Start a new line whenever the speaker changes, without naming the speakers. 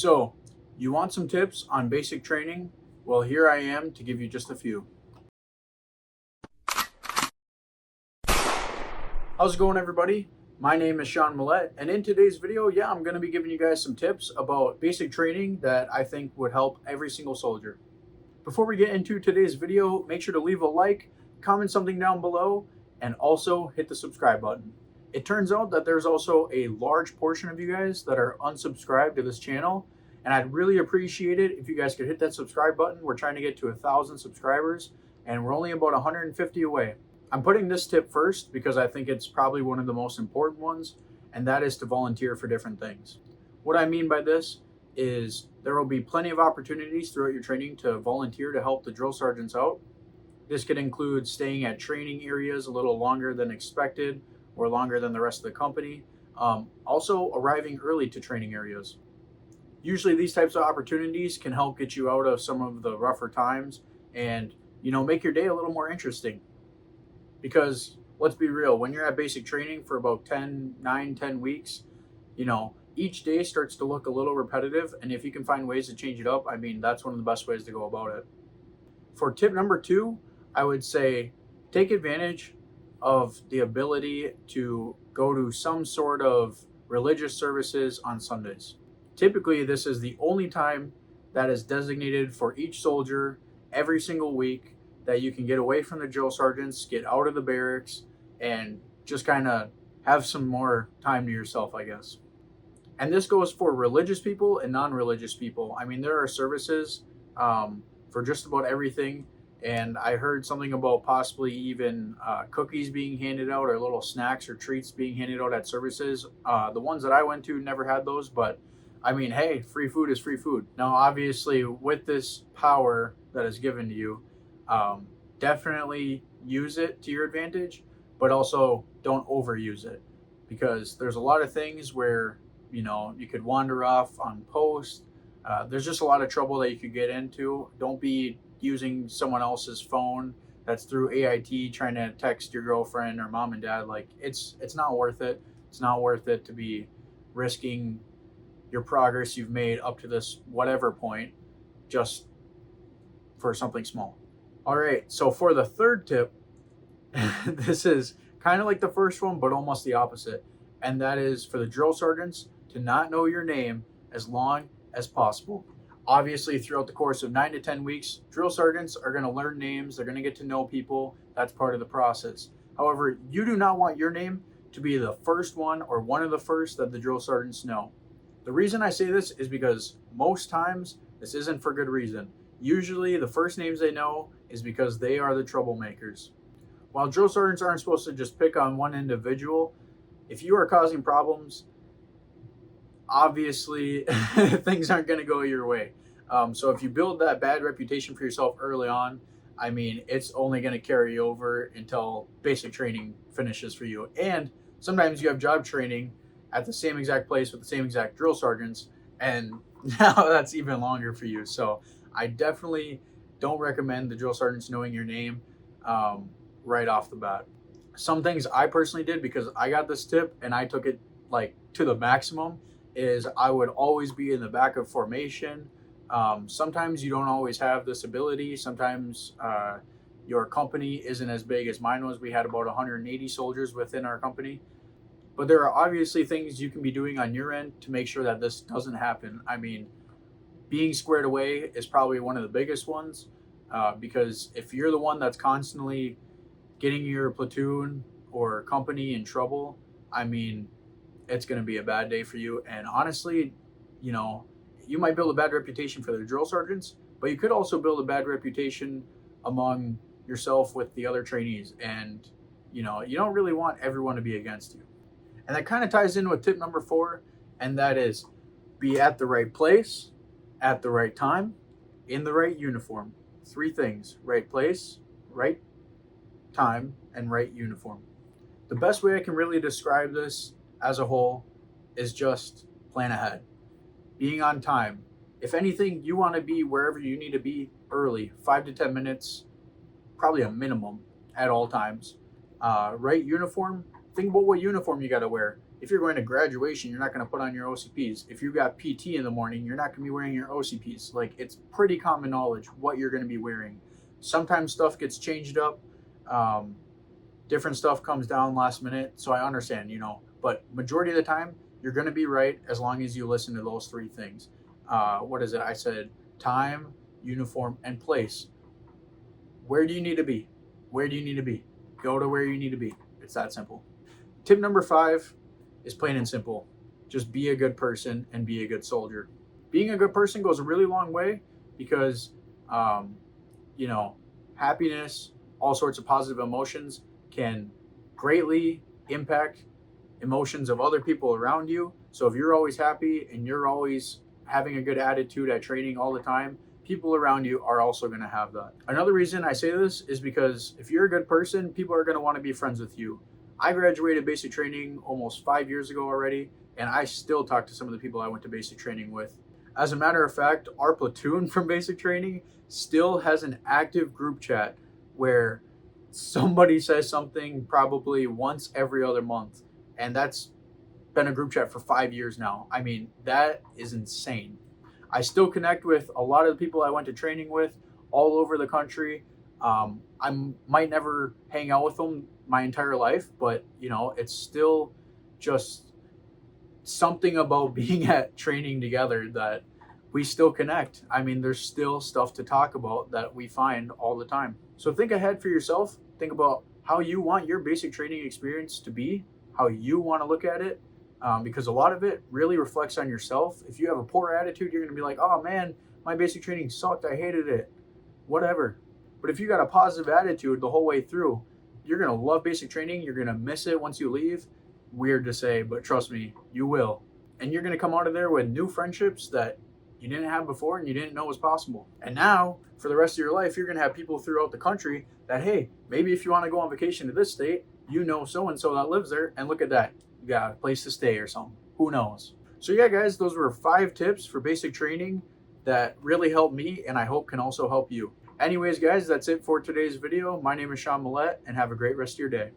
So, you want some tips on basic training? Well, here I am to give you just a few. How's it going, everybody? My name is Sean Millette, and in today's video, I'm going to be giving you guys some tips about basic training that I think would help every single soldier. Before we get into today's video, make sure to leave a like, comment something down below, and also hit the subscribe button. It turns out that there's also a large portion of you guys that are unsubscribed to this channel, and I'd really appreciate it if you guys could hit that subscribe button. We're trying to get to 1,000 subscribers, and we're only about 150 away. I'm putting this tip first because I think it's probably one of the most important ones, and that is to volunteer for different things. What I mean by this is there will be plenty of opportunities throughout your training to volunteer to help the drill sergeants out. This could include staying at training areas a little longer than expected or longer than the rest of the company. Also arriving early to training areas. Usually these types of opportunities can help get you out of some of the rougher times and, make your day a little more interesting. Because let's be real, when you're at basic training for about 10 weeks, each day starts to look a little repetitive. And if you can find ways to change it up, that's one of the best ways to go about it. For tip number 2, I would say take advantage of the ability to go to some sort of religious services on Sundays. Typically, this is the only time that is designated for each soldier every single week that you can get away from the drill sergeants, get out of the barracks, and just kind of have some more time to yourself, I guess. And this goes for religious people and non-religious people. There are services for just about everything. And I heard something about possibly even cookies being handed out or little snacks or treats being handed out at services. The ones that I went to never had those, but hey, free food is free food. Now, obviously, with this power that is given to you, definitely use it to your advantage, but also don't overuse it, because there's a lot of things where you could wander off on post. There's just a lot of trouble that you could get into. Don't be using someone else's phone that's through AIT trying to text your girlfriend or mom and dad. Like, it's not worth it. It's not worth it to be risking your progress you've made up to this whatever point just for something small. All right, so for the third tip, this is kind of like the first one, but almost the opposite. And that is for the drill sergeants to not know your name as long as possible. Obviously, throughout the course of 9 to 10 weeks, drill sergeants are going to learn names. They're going to get to know people. That's part of the process. However, you do not want your name to be the first one or one of the first that the drill sergeants know. The reason I say this is because most times this isn't for good reason. Usually the first names they know is because they are the troublemakers. While drill sergeants aren't supposed to just pick on one individual, if you are causing problems, obviously things aren't going to go your way. So if you build that bad reputation for yourself early on, it's only going to carry over until basic training finishes for you. And sometimes you have job training at the same exact place with the same exact drill sergeants, and now that's even longer for you. So I definitely don't recommend the drill sergeants knowing your name right off the bat. Some things I personally did, because I got this tip and I took it like to the maximum, is I would always be in the back of formation. Sometimes you don't always have this ability. Sometimes your company isn't as big as mine was. We had about 180 soldiers within our company. But there are obviously things you can be doing on your end to make sure that this doesn't happen. Being squared away is probably one of the biggest ones, because if you're the one that's constantly getting your platoon or company in trouble, it's going to be a bad day for you. And honestly, you might build a bad reputation for the drill sergeants, but you could also build a bad reputation among yourself with the other trainees. And, you don't really want everyone to be against you. And that kind of ties in with tip number 4, and that is be at the right place, at the right time, in the right uniform. 3 things: right place, right time, and right uniform. The best way I can really describe this as a whole is just plan ahead. Being on time. If anything, you want to be wherever you need to be early, 5 to 10 minutes, probably a minimum at all times. Right uniform. Think about what uniform you got to wear. If you're going to graduation, you're not going to put on your OCPs. If you got PT in the morning, you're not going to be wearing your OCPs. Like, it's pretty common knowledge what you're going to be wearing. Sometimes stuff gets changed up. Different stuff comes down last minute. So I understand, but majority of the time, you're going to be right as long as you listen to those three things. What is it? I said time, uniform, and place. Where do you need to be? Where do you need to be? Go to where you need to be. It's that simple. Tip number 5 is plain and simple. Just be a good person and be a good soldier. Being a good person goes a really long way because, happiness, all sorts of positive emotions can greatly impact emotions of other people around you. So if you're always happy and you're always having a good attitude at training all the time, people around you are also going to have that. Another reason I say this is because if you're a good person, people are going to want to be friends with you. I graduated basic training almost 5 years ago already, and I still talk to some of the people I went to basic training with. As a matter of fact, our platoon from basic training still has an active group chat where somebody says something probably once every other month, and that's been a group chat for 5 years now. I mean, that is insane. I still connect with a lot of the people I went to training with all over the country. I might never hang out with them my entire life, but it's still just something about being at training together that we still connect. I mean, there's still stuff to talk about that we find all the time. So think ahead for yourself. Think about how you want your basic training experience to be, how you want to look at it, because a lot of it really reflects on yourself. If you have a poor attitude, you're going to be like, oh man, my basic training sucked. I hated it. Whatever. But if you got a positive attitude the whole way through, you're going to love basic training. You're going to miss it once you leave. Weird to say, but trust me, you will. And you're going to come out of there with new friendships that you didn't have before and you didn't know was possible. And now, for the rest of your life, you're going to have people throughout the country that, hey, maybe if you want to go on vacation to this state, so-and-so that lives there, and look at that. You got a place to stay or something. Who knows? So yeah, guys, those were 5 tips for basic training that really helped me and I hope can also help you. Anyways, guys, that's it for today's video. My name is Sean Millett, and have a great rest of your day.